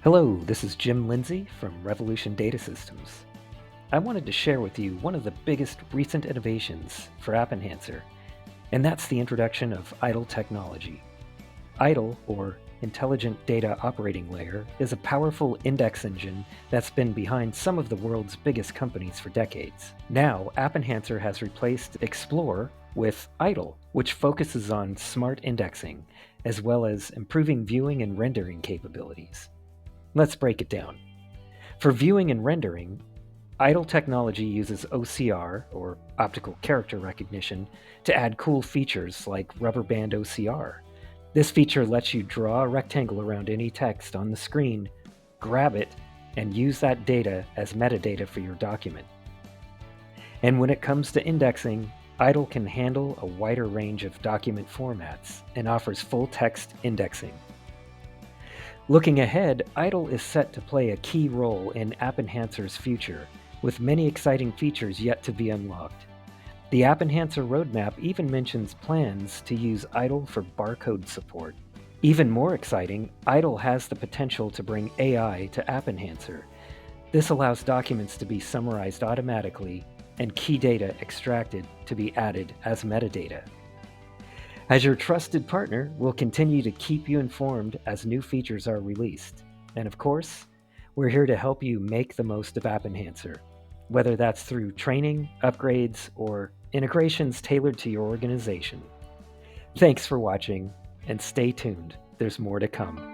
Hello, this is Jim Lindsay from Revolution Data Systems. I wanted to share with you one of the biggest recent innovations for AppEnhancer, and that's the introduction of IDLE technology. IDLE, or Intelligent Data Operating Layer, is a powerful index engine that's been behind some of the world's biggest companies for decades. Now, AppEnhancer has replaced Xplore with IDLE, which focuses on smart indexing, as well as improving viewing and rendering capabilities. Let's break it down. For viewing and rendering, IDLE technology uses OCR, or optical character recognition, to add cool features like rubber band OCR. This feature lets you draw a rectangle around any text on the screen, grab it, and use that data as metadata for your document. And when it comes to indexing, IDLE can handle a wider range of document formats and offers full text indexing. Looking ahead, IDLE is set to play a key role in AppEnhancer's future, with many exciting features yet to be unlocked. The AppEnhancer roadmap even mentions plans to use IDLE for barcode support. Even more exciting, IDLE has the potential to bring AI to AppEnhancer. This allows documents to be summarized automatically and key data extracted to be added as metadata. As your trusted partner, we'll continue to keep you informed as new features are released. And of course, we're here to help you make the most of AppEnhancer, whether that's through training, upgrades, or integrations tailored to your organization. Thanks for watching, and stay tuned. There's more to come.